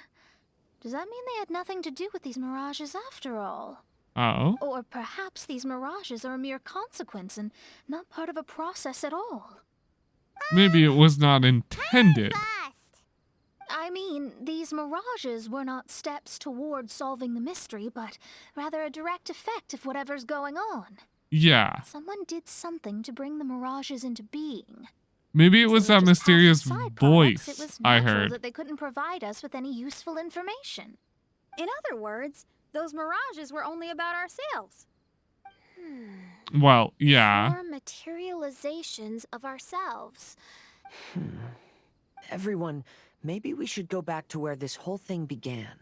Does that mean they had nothing to do with these mirages after all? Oh. Or perhaps these mirages are a mere consequence and not part of a process at all. Maybe it was not intended. Fast. I mean, these mirages were not steps toward solving the mystery, but rather a direct effect of whatever's going on. Yeah. Someone did something to bring the mirages into being. Maybe it If was they were that just passive mysterious side products, voice it was I natural heard. that they couldn't provide us with any useful information. In other words, those mirages were only about ourselves. Well, yeah. Or materializations of ourselves. Everyone, maybe we should go back to where this whole thing began.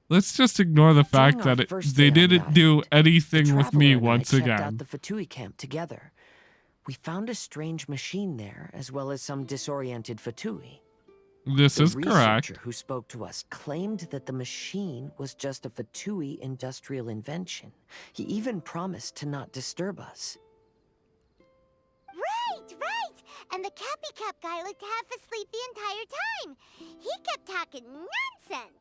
Let's just ignore the fact During our that first they day on the didn't do island, anything with me Traveler and I once checked out again. the Fatui camp together. We found a strange machine there, as well as some disoriented Fatui. This The is correct. researcher who spoke to us claimed that the machine was just a Fatui industrial invention. He even promised to not disturb us. Right. And the Cappy Cap guy looked half asleep the entire time. He kept talking nonsense.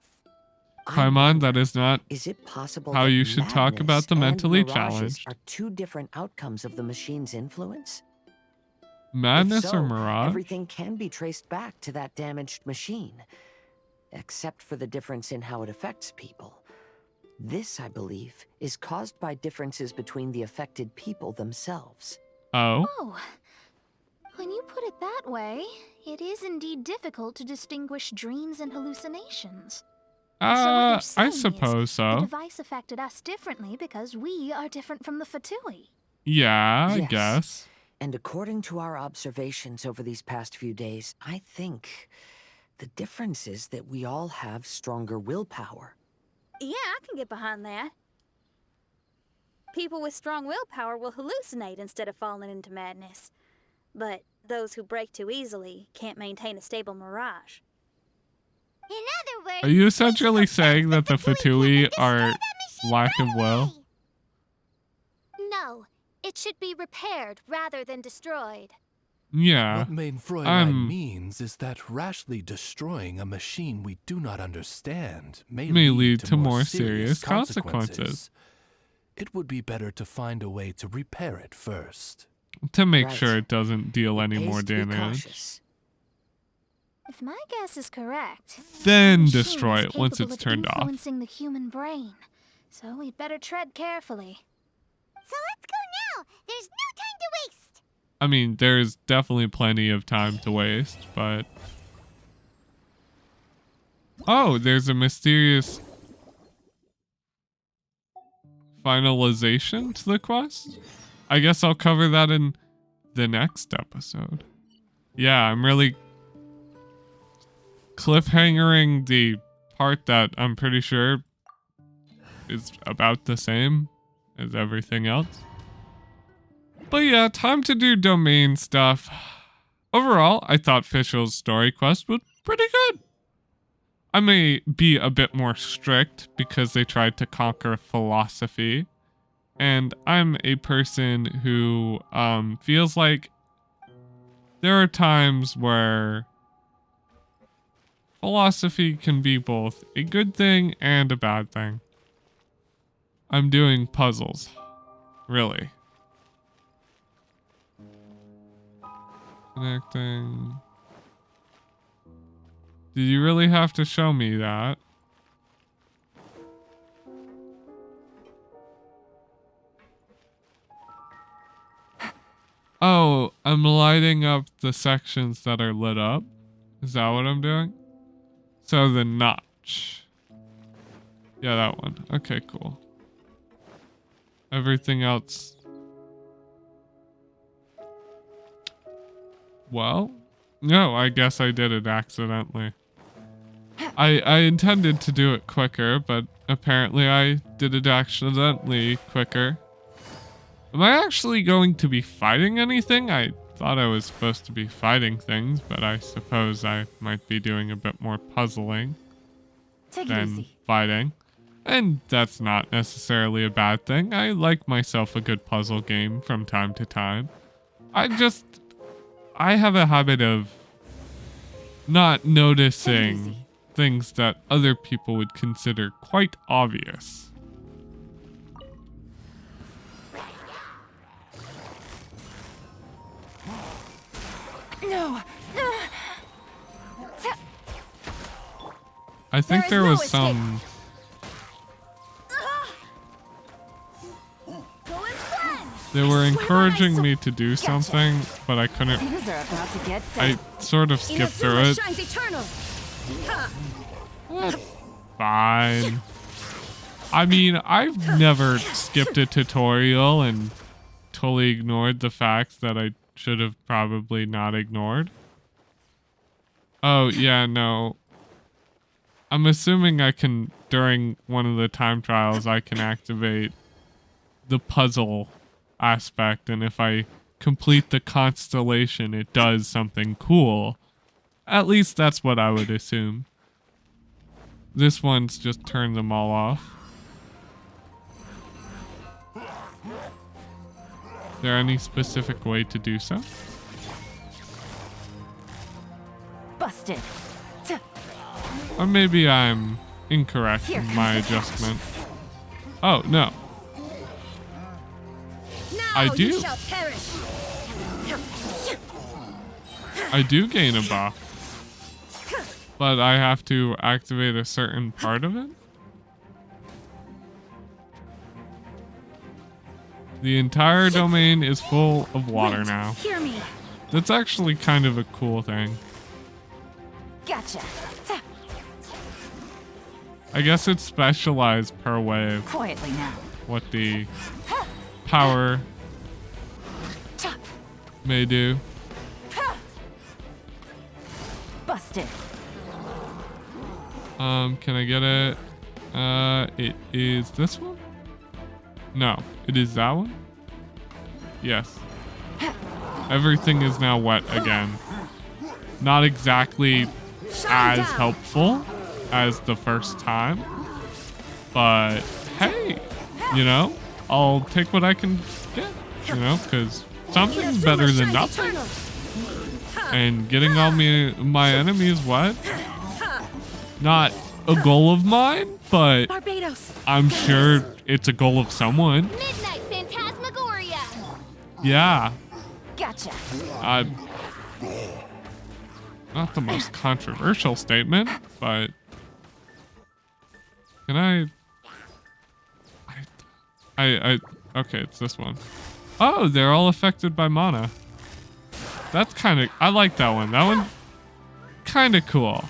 Paimon, that is not Is it possible how that you should talk madness about the and mentally mirages challenged. are two different outcomes of the machine's influence? Madness If so, or mirage? everything can be traced back to that damaged machine, except for the difference in how it affects people. This, I believe, is caused by differences between the affected people themselves. Oh? Oh, when you put it that way, it is indeed difficult to distinguish dreams and hallucinations. So what you're I saying suppose is, the so. device affected us differently because we are different from the Fatui. Yeah, I Yes. guess. And according to our observations over these past few days, I think the difference is that we all have stronger willpower. Yeah, I can get behind that. People with strong willpower will hallucinate instead of falling into madness. But those who break too easily can't maintain a stable mirage. In other words, Are you we essentially should saying fix that the Fatui Fatui camp and destroy are that machine lack right of will? away. No, it should be repaired rather than destroyed. Yeah. What main Fräulein I'm- means is that rashly destroying a machine we do not understand may lead to more serious consequences. It would be better to find a way to repair it first. To make Right. sure it doesn't deal any Pays more to be damage. cautious. If my guess is correct, Then the machine destroy is it once capable it's of turned off. influencing the human brain. So we'd better tread carefully. So let's go now. There's no time to waste. I mean, there's definitely plenty of time to waste, but... Oh, there's a mysterious finalization to the quest? I guess I'll cover that in the next episode. Yeah, I'm really cliffhangering the part that I'm pretty sure is about the same as everything else. But yeah, time to do domain stuff. Overall, I thought Fischl's story quest was pretty good. I may be a bit more strict because they tried to conquer philosophy. And I'm a person who feels like there are times where philosophy can be both a good thing and a bad thing. I'm doing puzzles. Really. Connecting. Did you really have to show me that? Oh, I'm lighting up the sections that are lit up. Is that what I'm doing? So the notch. Yeah, that one. Okay, cool. Everything else. Well, no, I guess I did it accidentally. I intended to do it quicker, but apparently I did it accidentally quicker. Am I actually going to be fighting anything? I thought I was supposed to be fighting things, but I suppose I might be doing a bit more puzzling than fighting. And that's not necessarily a bad thing. I like myself a good puzzle game from time to time. I have a habit of not noticing things that other people would consider quite obvious. No. I think there was some... They were encouraging me to do something, but I couldn't. I sort of skipped through it. Fine. I mean, I've never skipped a tutorial and totally ignored the facts that I should have probably not ignored. Oh, yeah, no. I'm assuming I can, during one of the time trials, I can activate the puzzle aspect, and if I complete the constellation, it does something cool. At least that's what I would assume. This one's just turned them all off. Is there any specific way to do so? Busted. Or maybe I'm incorrect in my adjustment. Oh, no. I do. I do gain a buff. But I have to activate a certain part of it? The entire domain is full of water now. Hear me. That's actually kind of a cool thing. Gotcha. I guess it's specialized per wave. Quietly now. What the power may do. Busted. Can I get it? It is this one? No, it is that one? Yes. Everything is now wet again. Not exactly as helpful as the first time, but hey, you know, I'll take what I can get, you know, because something's better than nothing. And getting all my enemies wet, not a goal of mine, but I'm sure it's a goal of someone. Midnight Phantasmagoria. Yeah. Gotcha. Not the most controversial statement, but can okay, it's this one. Oh, they're all affected by mana. That's kind of, I like that one. That one, kind of cool.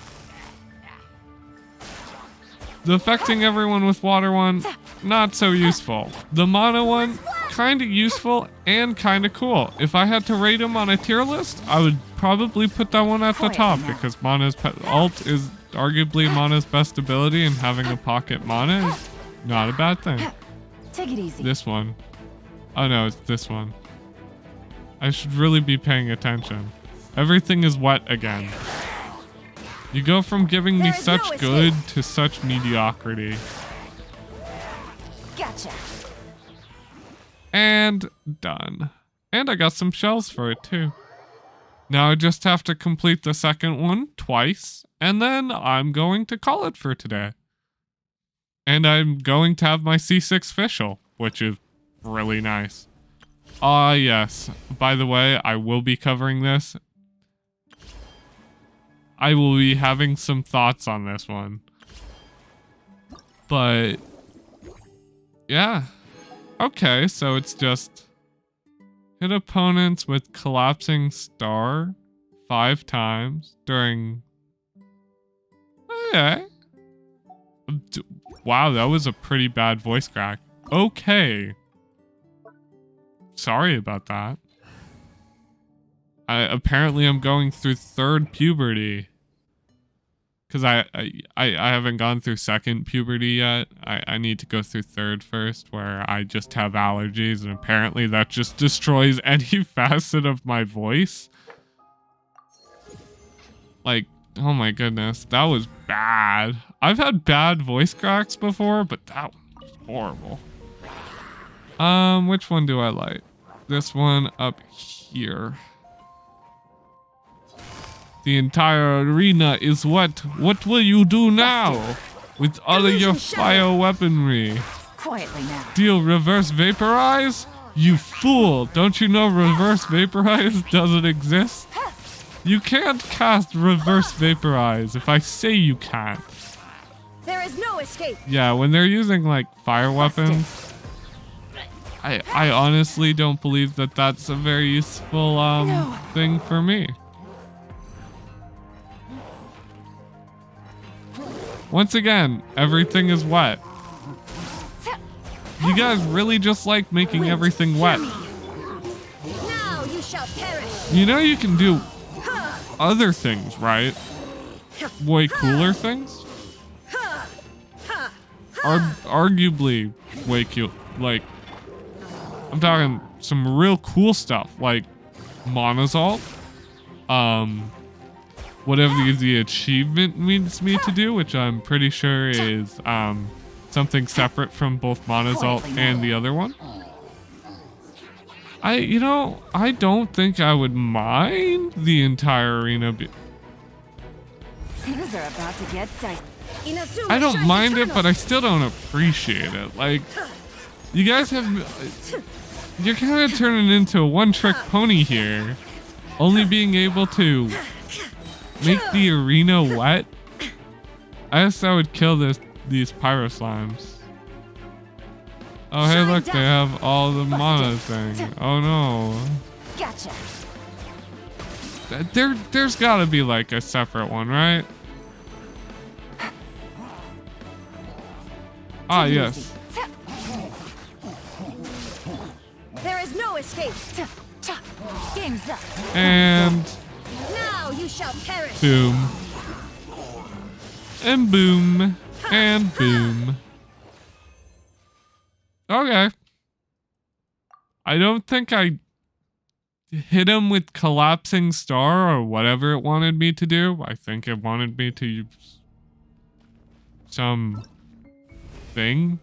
The affecting everyone with water one, not so useful. The mana one, kind of useful and kind of cool. If I had to rate them on a tier list, I would probably put that one at the top because Mana's alt is arguably Mana's best ability, and having a pocket mana is not a bad thing. Take it easy. This one. Oh no, it's this one. I should really be paying attention. Everything is wet again. You go from giving me such good to such mediocrity. Gotcha. And done. And I got some shells for it too. Now I just have to complete the second one twice, and then I'm going to call it for today. And I'm going to have my C6 official, which is really nice. Ah, yes. By the way, I will be covering this. I will be having some thoughts on this one. But yeah. Okay, so it's just hit opponents with collapsing star 5 times during... Okay. Wow, that was a pretty bad voice crack. Okay. Sorry about that. Apparently I'm going through 3rd puberty. Because I haven't gone through 2nd puberty yet. I need to go through 3rd first, where I just have allergies, and apparently that just destroys any facet of my voice. Like, oh my goodness, that was bad. I've had bad voice cracks before, but that one was horrible. Which one do I like? This one up here. The entire arena is wet. What will you do now with all of your fire weaponry? Quietly now. Deal reverse vaporize? You fool! Don't you know reverse vaporize doesn't exist? You can't cast reverse vaporize if I say you can't. There is no escape. Yeah, when they're using like fire weapons, I honestly don't believe that that's a very useful thing for me. Once again, everything is wet. You guys really just like making everything wet. Now you shall perish. You know you can do other things, right? Way cooler things? Arguably way cool. Like, I'm talking some real cool stuff, like Monazalt. Whatever the achievement needs me to do, which I'm pretty sure is something separate from both Monazalt and the other one. I don't think I would mind the entire arena. Things are about to get tight. I don't mind it, but I still don't appreciate it. Like, you guys have... You're kind of turning into a one-trick pony here. Only being able to make the arena wet. I guess I would kill these pyro slimes. Oh, hey, look, they have all the mana thing. Oh, no. Gotcha. There's gotta be, like, a separate one, right? Ah, yes. There is no escape. Game's up. And Now you shall perish. boom. And boom. And boom. Okay. I don't think I hit him with collapsing star or whatever it wanted me to do. I think it wanted me to use some thing.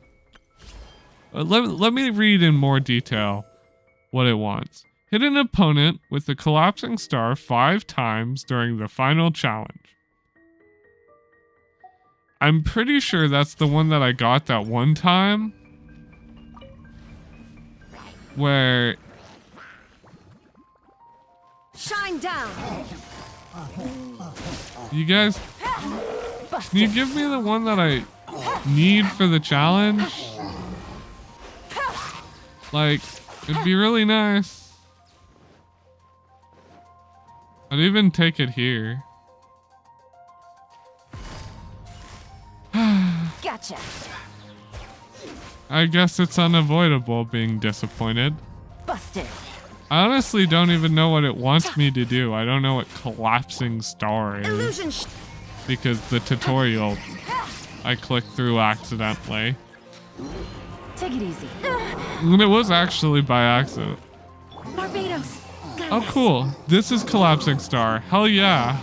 Let me read in more detail what it wants. Hit an opponent with the collapsing star 5 times during the final challenge. I'm pretty sure that's the one that I got that one time. Where... Shine down. You guys... Can you give me the one that I need for the challenge? Like, it'd be really nice. I'd even take it here. Gotcha. I guess it's unavoidable being disappointed. Busted. I honestly don't even know what it wants me to do. I don't know what collapsing star is. Illusion. Because the tutorial I clicked through accidentally. Take it easy. And it was actually by accident. Barbados. Oh, cool. This is collapsing star. Hell yeah.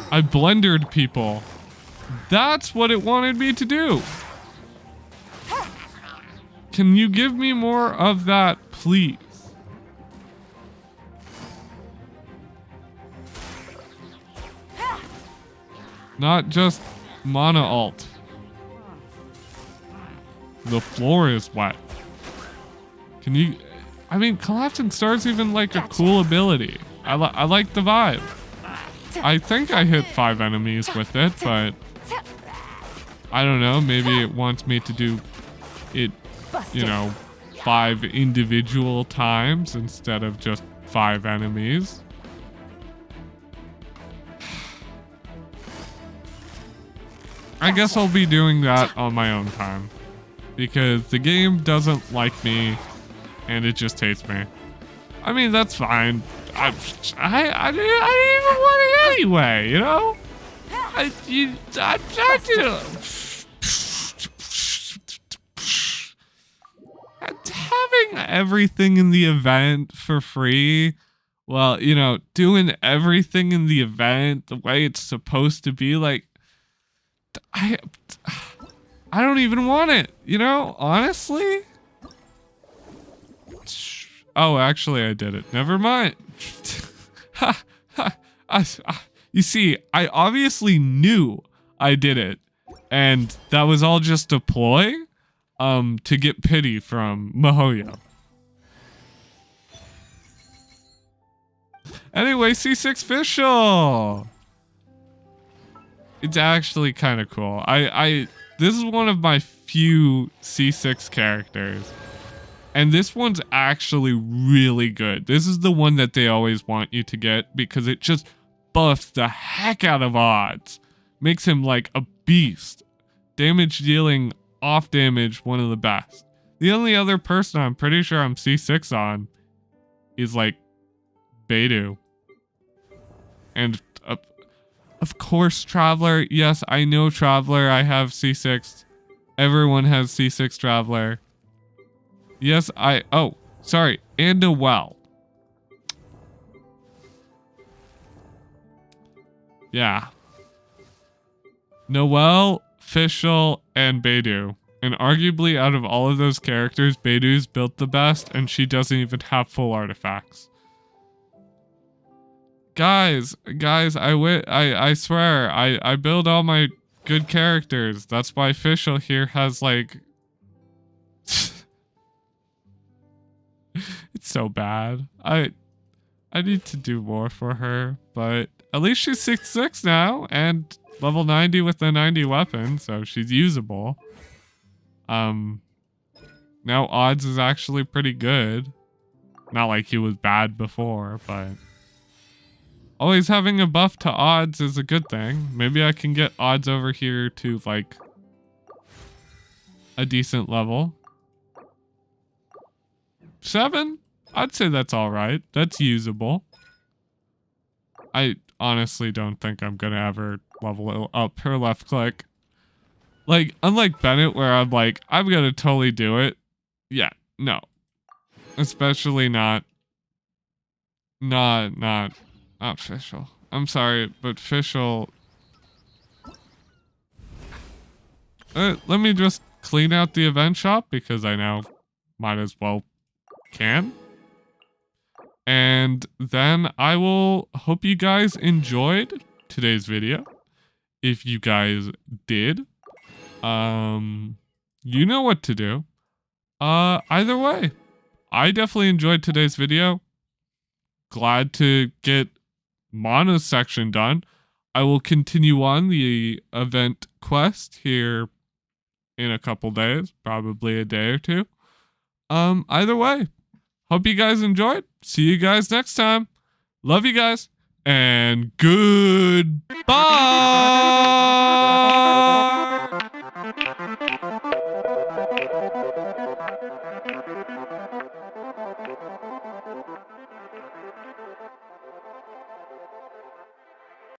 I blendered people. That's what it wanted me to do. Can you give me more of that, please? Not just mana alt. The floor is wet. Can you... I mean, collapsing star's even like a cool ability. I like the vibe. I think I hit 5 enemies with it, but I don't know. Maybe it wants me to do it, you know, 5 individual times instead of just 5 enemies. I guess I'll be doing that on my own time because the game doesn't like me and it just hates me. I mean, that's fine. I didn't even want it anyway, you know? Having everything in the event for free, well, you know, doing everything in the event the way it's supposed to be, like, I don't even want it, you know, honestly. Oh, actually, I did it. Never mind. You see, I obviously knew I did it, and that was all just a ploy, to get pity from Mihoyo. Anyway, C6 official. It's actually kind of cool. This is one of my few C6 characters. And this one's actually really good. This is the one that they always want you to get because it just buffs the heck out of odds. Makes him like a beast. Damage dealing, off damage, one of the best. The only other person I'm pretty sure I'm C6 on is like BaiBaiBooey. And of course Traveler. Yes, I know Traveler. I have C6. Everyone has C6 Traveler. Yes, oh, sorry, and a well. Yeah. Noelle, Fischl, and BaiBaiBooey. And arguably out of all of those characters, BaiBaiBooey's built the best, and she doesn't even have full artifacts. Guys, I swear, I build all my good characters. That's why Fischl here has like... It's so bad. I need to do more for her, but at least she's 6'6" now and level 90 with the 90 weapon, so she's usable. Now odds is actually pretty good. Not like he was bad before, but always having a buff to odds is a good thing. Maybe I can get odds over here to like a decent level. 7? I'd say that's all right. That's usable. I honestly don't think I'm gonna ever level up her left click. Like, unlike Bennett, where I'm like, I'm gonna totally do it. Yeah, no. Especially not Fischl. I'm sorry, but Fischl. Let me just clean out the event shop because I now might as well can. And then I will hope you guys enjoyed today's video. If you guys did, you know what to do. Either way, I definitely enjoyed today's video. Glad to get Mona's section done. I will continue on the event quest here in a couple days, probably a day or two. Either way, hope you guys enjoyed. See you guys next time. Love you guys. And goodbye.